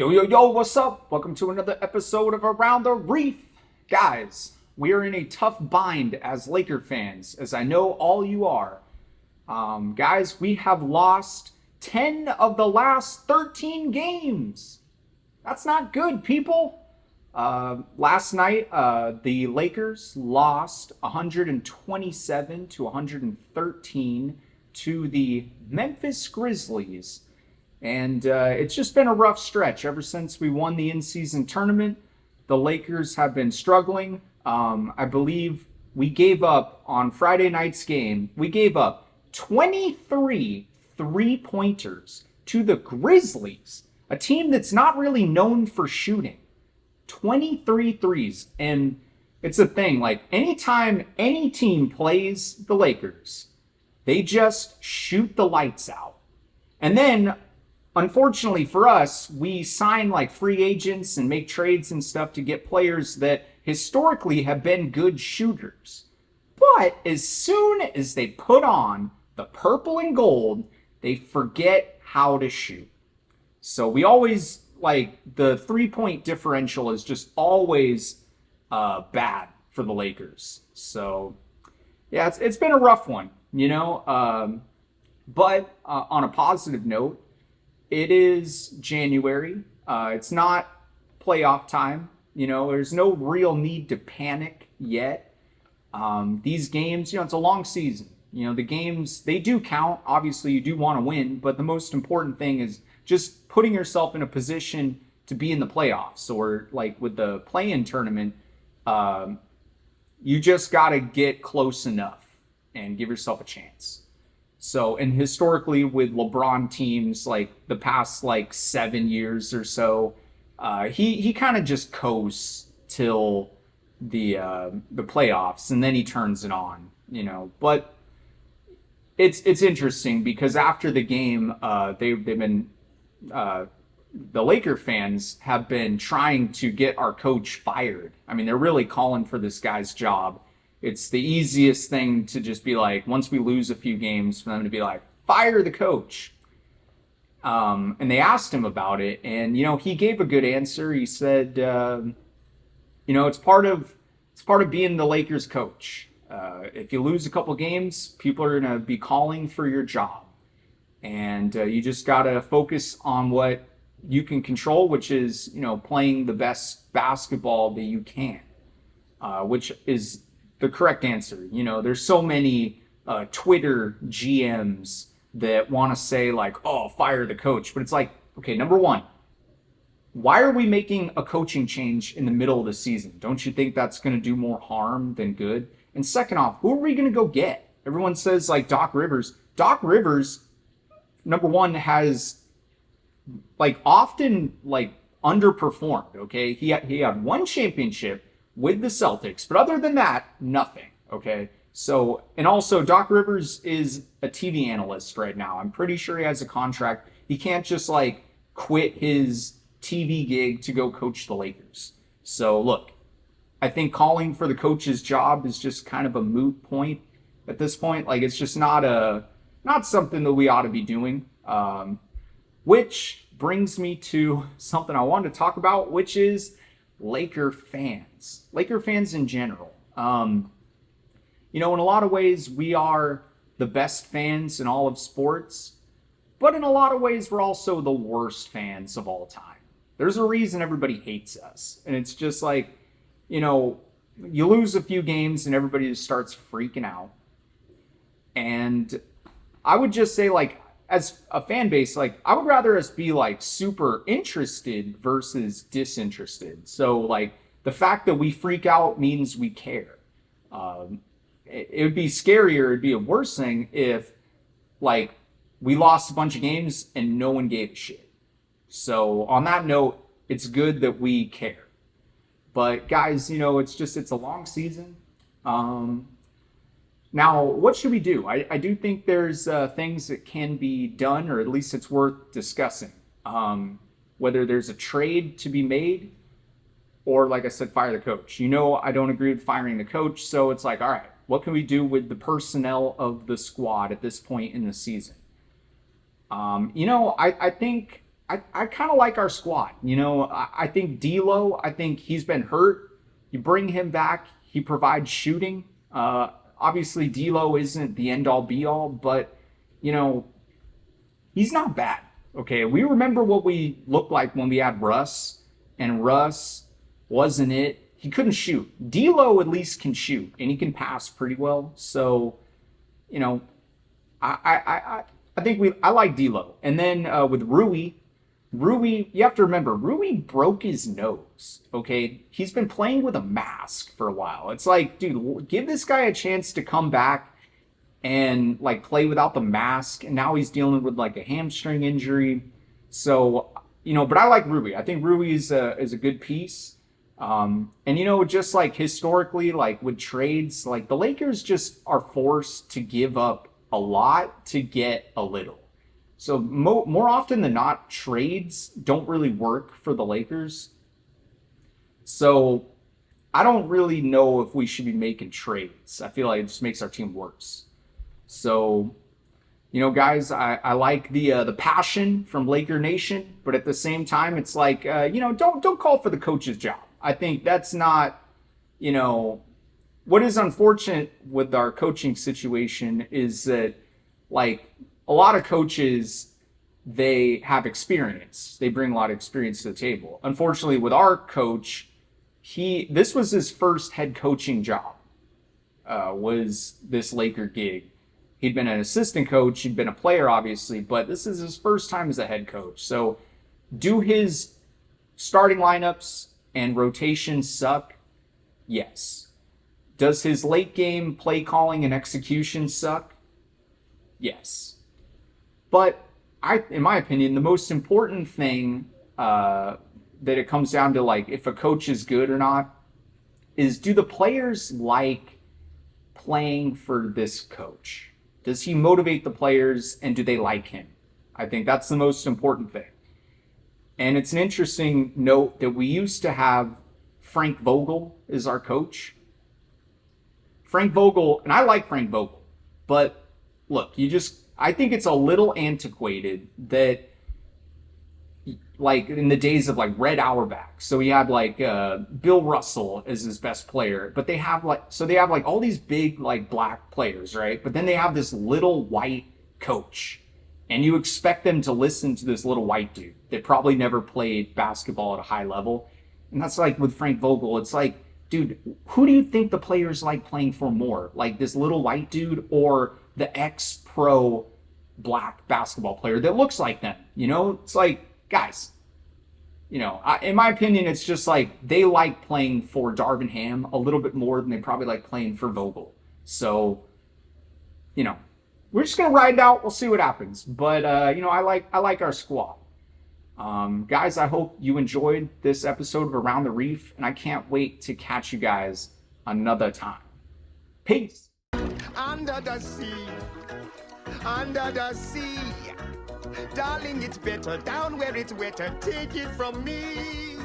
Yo, what's up? Welcome to another episode of Around the Reef. Guys, we are in a tough bind as Laker fans, as I know all you are. Guys, we have lost 10 of the last 13 games. That's not good, people. Last night, the Lakers lost 127 to 113 to the Memphis Grizzlies. And it's just been a rough stretch ever since we won the in-season tournament. The Lakers have been struggling. I believe we gave up on Friday night's game. We gave up 23 three-pointers to the Grizzlies, a team that's not really known for shooting. 23 threes. And it's a thing, like anytime any team plays the Lakers, they just shoot the lights out. And then unfortunately for us, we sign like free agents and make trades and stuff to get players that historically have been good shooters. But as soon as they put on the purple and gold, they forget how to shoot. So we always, like, the three-point differential is just always bad for the Lakers. So, yeah, it's been a rough one, you know. But on a positive note, it is January. It's not playoff time. You know, there's no real need to panic yet. These games, you know, it's a long season. You know, the games, they do count. Obviously, you do want to win. But the most important thing is just putting yourself in a position to be in the playoffs. Or like with the play-in tournament, you just got to get close enough and give yourself a chance. So, and historically with LeBron teams, like the past like 7 years or so, he kind of just coasts till the playoffs, and then he turns it on, you know. But it's interesting because after the game, they've been the Laker fans have been trying to get our coach fired. I mean, they're really calling for this guy's job. It's the easiest thing to just be like, once we lose a few games, for them to be like, fire the coach. And they asked him about it, and you know, he gave a good answer. He said, you know, it's part of being the Lakers coach. If you lose a couple games, people are gonna be calling for your job, and you just gotta focus on what you can control, which is, you know, playing the best basketball that you can, which is the correct answer. You know, there's so many Twitter GMs that want to say like, oh, fire the coach. But it's like, okay, number one, why are we making a coaching change in the middle of the season? Don't you think that's going to do more harm than good? And second off, who are we going to go get? Everyone says like Doc Rivers. Doc Rivers, number one, has like often like underperformed, okay? He had one championship with the Celtics, but other than that, nothing, okay? So, and also Doc Rivers is a TV analyst right now. I'm pretty sure he has a contract. He can't just like quit his TV gig to go coach the Lakers. So look, I think calling for the coach's job is just kind of a moot point at this point. Like, it's just not something that we ought to be doing. Which brings me to something I wanted to talk about, which is Laker fans in general. You know, in a lot of ways, we are the best fans in all of sports, but in a lot of ways, we're also the worst fans of all time. There's a reason everybody hates us, and it's just like, you know, you lose a few games and everybody just starts freaking out. And I would just say, like, as a fan base, like, I would rather us be like super interested versus disinterested. So like, the fact that we freak out means we care. It would be scarier, it'd be a worse thing if like we lost a bunch of games and no one gave a shit. So on that note, it's good that we care. But guys, you know, it's a long season. Now, what should we do? I do think there's things that can be done, or at least it's worth discussing. Whether there's a trade to be made, or like I said, fire the coach. You know, I don't agree with firing the coach, so it's like, all right, what can we do with the personnel of the squad at this point in the season? You know, I think I kind of like our squad. You know, I think D'Lo, I think he's been hurt. You bring him back, he provides shooting. Obviously, D'Lo isn't the end-all, be-all, but, you know, he's not bad. Okay, we remember what we looked like when we had Russ, and Russ wasn't it. He couldn't shoot. D'Lo at least can shoot, and he can pass pretty well. So, you know, I think I like D'Lo. And then with Rui, you have to remember, Rui broke his nose. Okay, he's been playing with a mask for a while. It's like, dude, give this guy a chance to come back and like play without the mask. And now he's dealing with like a hamstring injury. So, you know, but I like Rui. I think Rui is a good piece. And you know, just like historically, like with trades, like the Lakers just are forced to give up a lot to get a little. So more often than not, trades don't really work for the Lakers. So I don't really know if we should be making trades. I feel like it just makes our team worse. So, you know, guys, I like the passion from Laker Nation, but at the same time, it's like, you know, don't call for the coach's job. I think that's not, you know, what is unfortunate with our coaching situation is that, like, a lot of coaches, they have experience. They bring a lot of experience to the table. Unfortunately, with our coach, this was his first head coaching job, was this Laker gig. He'd been an assistant coach. He'd been a player, obviously, but this is his first time as a head coach. So do his starting lineups and rotations suck? Yes. Does his late game play calling and execution suck? Yes. But in my opinion, the most important thing that it comes down to, like, if a coach is good or not, is do the players like playing for this coach? Does he motivate the players, and do they like him? I think that's the most important thing. And it's an interesting note that we used to have Frank Vogel as our coach. Frank Vogel, and I like Frank Vogel, but look, I think it's a little antiquated that, like, in the days of like Red Auerbach, so he had like Bill Russell as his best player, but they have like all these big like black players, right? But then they have this little white coach, and you expect them to listen to this little white dude that probably never played basketball at a high level. And that's like with Frank Vogel, it's like, dude, who do you think the players like playing for more? Like this little white dude or the ex-pro black basketball player that looks like them? You know, it's like, guys, you know, in my opinion, it's just like they like playing for Darvin Ham a little bit more than they probably like playing for Vogel. So, you know, we're just gonna ride it out. We'll see what happens. But you know, I like our squad. Guys, I hope you enjoyed this episode of Around the Reef, and I can't wait to catch you guys another time. Peace. Under the sea, under the sea. Darling, it's better down where it's wetter. Take it from me.